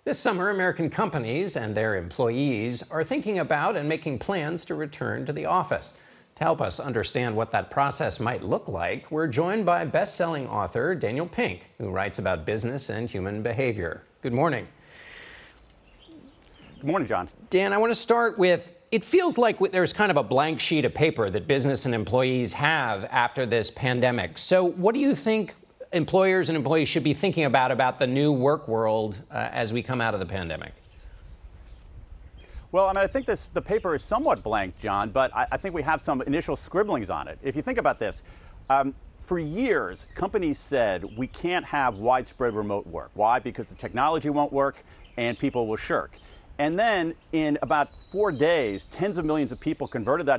This summer, American companies and their employees are thinking about and making plans to return to the office. To help us understand what that process might look like, we're joined by best-selling author Daniel Pink, who writes about business and human behavior. Good morning. Good morning, John. Dan, I want to start with, it feels like there's kind of a blank sheet of paper that business and employees have after this pandemic. So what do you think employers and employees should be thinking about the new work world as we come out of the pandemic? Well, I think the paper is somewhat blank, John, but I think we have some initial scribblings on it. If you think about this, for years, companies said we can't have widespread remote work. Why? Because the technology won't work and people will shirk. And then in about 4 days, tens of millions of people converted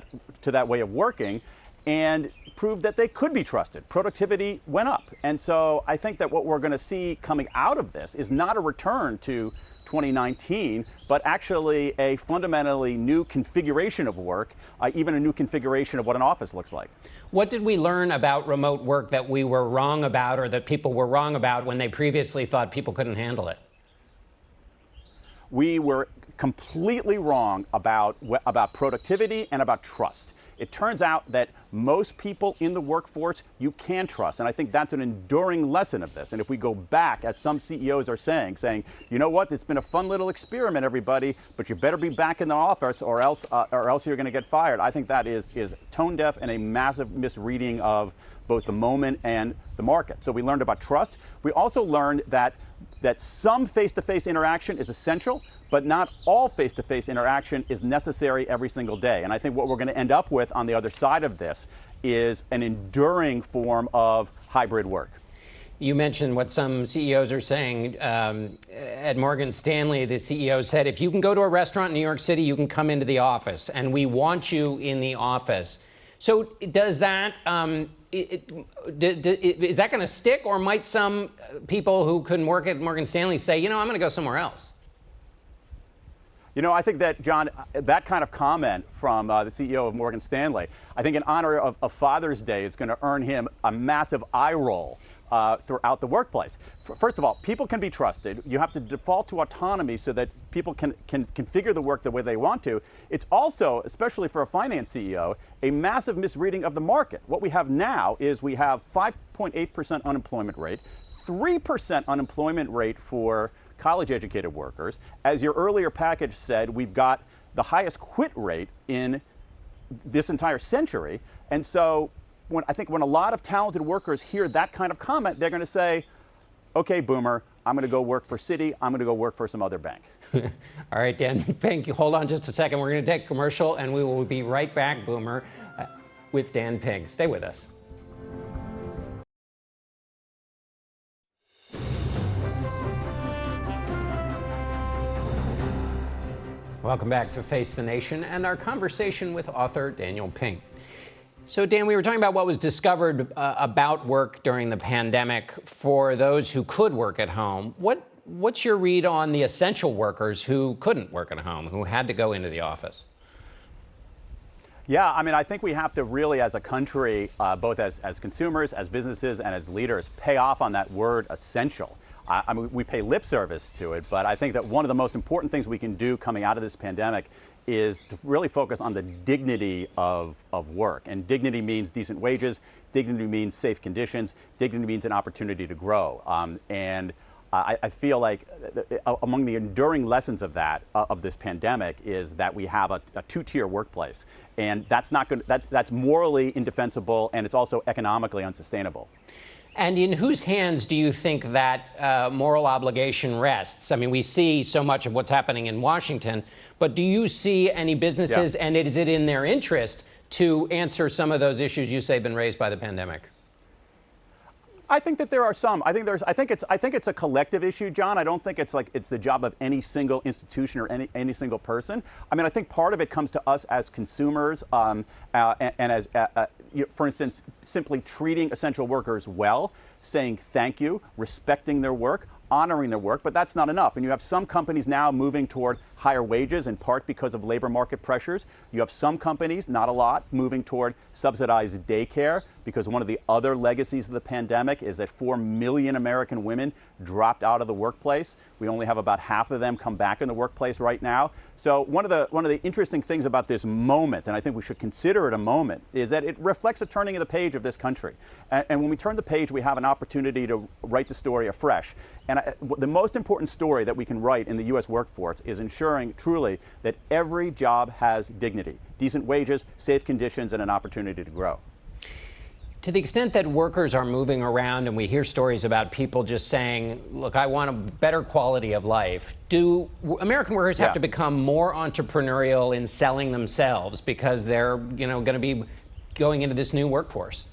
to that way of working and proved that they could be trusted. Productivity went up. And so I think that what we're going to see coming out of this is not a return to 2019, but actually a fundamentally new configuration of work, even a new configuration of what an office looks like. What did we learn about remote work that we were wrong about, or that people were wrong about when they previously thought people couldn't handle it? We were completely wrong about productivity and about trust. It turns out that most people in the workforce you can trust, and I think that's an enduring lesson of this. And if we go back, as some CEOs are saying, you know what, it's been a fun little experiment, everybody, but you better be back in the office or else you're going to get fired. I think that is tone deaf and a massive misreading of both the moment and the market. So we learned about trust. We also learned that some face-to-face interaction is essential, but not all face-to-face interaction is necessary every single day. And I think what we're going to end up with on the other side of this is an enduring form of hybrid work. You mentioned what some CEOs are saying. At Morgan Stanley, the CEO said, if you can go to a restaurant in New York City, you can come into the office, and we want you in the office. So does that, is that going to stick, or might some people who couldn't work at Morgan Stanley say, you know, I'm going to go somewhere else? You know, I think that, John, that kind of comment from the CEO of Morgan Stanley, I think in honor of Father's Day, is going to earn him a massive eye roll throughout the workplace. First of all, people can be trusted. You have to default to autonomy so that people can configure the work the way they want to. It's also, especially for a finance CEO, a massive misreading of the market. What we have now is we have 5.8% unemployment rate, 3% unemployment rate for college-educated workers. As your earlier package said, we've got the highest quit rate in this entire century. And so I think when a lot of talented workers hear that kind of comment, they're going to say, okay, boomer, I'm going to go work for Citi. I'm going to go work for some other bank. All right, Dan Pink, hold on just a second. We're going to take a commercial, and we will be right back, boomer, with Dan Pink. Stay with us. Welcome back to Face the Nation and our conversation with author Daniel Pink. So, Dan, we were talking about what was discovered about work during the pandemic for those who could work at home. What's your read on the essential workers who couldn't work at home, who had to go into the office? Yeah, I mean, I think we have to really, as a country, both as consumers, as businesses, and as leaders, pay off on that word essential. I mean, we pay lip service to it, but I think that one of the most important things we can do coming out of this pandemic is to really focus on the dignity of work. And dignity means decent wages, dignity means safe conditions, dignity means an opportunity to grow. I feel like among the enduring lessons of of this pandemic is that we have a two-tier workplace, and that's not good. That's morally indefensible, and it's also economically unsustainable. And in whose hands do you think that moral obligation rests? I mean, we see so much of what's happening in Washington, but do you see any businesses, and is it in their interest to answer some of those issues you say have been raised by the pandemic? I think that there are some. I think it's a collective issue, John. I don't think it's the job of any single institution or any single person. I mean, I think part of it comes to us as consumers, and as for instance, simply treating essential workers well, saying thank you, respecting their work, honoring their work, but that's not enough. And you have some companies now moving toward higher wages, in part because of labor market pressures. You have some companies, not a lot, moving toward subsidized daycare because one of the other legacies of the pandemic is that 4 million American women dropped out of the workplace. We only have about half of them come back in the workplace right now. So one of the interesting things about this moment, and I think we should consider it a moment, is that it reflects a turning of the page of this country. And when we turn the page, we have an opportunity to write the story afresh. And the most important story that we can write in the U.S. workforce is ensuring truly that every job has dignity, decent wages, safe conditions, and an opportunity to grow. To the extent that workers are moving around and we hear stories about people just saying, look, I want a better quality of life, do American workers have to become more entrepreneurial in selling themselves because they're, going to be going into this new workforce?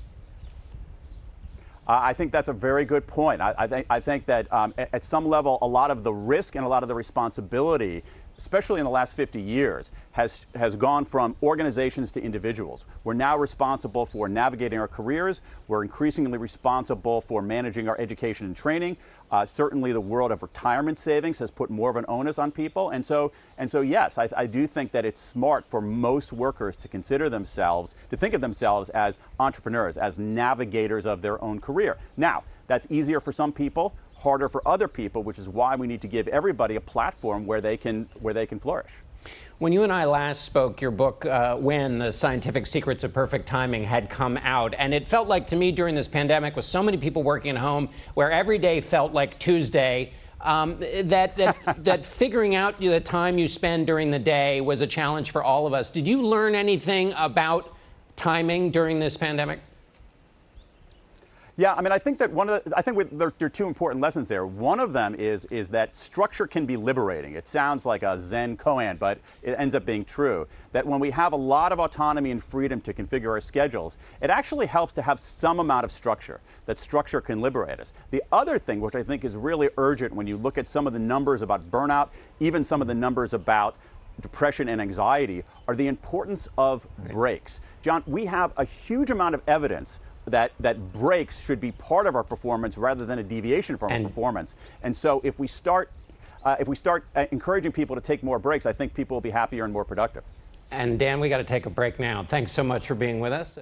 I think that's a very good point. I think that at some level, a lot of the risk and a lot of the responsibility, especially in the last 50 years, has gone from organizations to individuals. We're now responsible for navigating our careers. We're increasingly responsible for managing our education and training. Certainly the world of retirement savings has put more of an onus on people. And so yes, I do think that it's smart for most workers to consider themselves, to think of themselves as entrepreneurs, as navigators of their own career. Now, that's easier for some people, harder for other people, which is why we need to give everybody a platform where they can flourish. When you and I last spoke, your book, When, The Scientific Secrets of Perfect Timing, had come out. And it felt like to me during this pandemic, with so many people working at home, where every day felt like Tuesday, that figuring out the time you spend during the day was a challenge for all of us. Did you learn anything about timing during this pandemic? Yeah, I mean, I think that there are two important lessons there. One of them is that structure can be liberating. It sounds like a Zen koan, but it ends up being true. That when we have a lot of autonomy and freedom to configure our schedules, it actually helps to have some amount of structure. That structure can liberate us. The other thing, which I think is really urgent when you look at some of the numbers about burnout, even some of the numbers about depression and anxiety, are the importance of breaks. John, we have a huge amount of evidence that breaks should be part of our performance rather than a deviation from our performance. And so if we start encouraging people to take more breaks, I think people will be happier and more productive. And Dan, we got to take a break now. Thanks so much for being with us.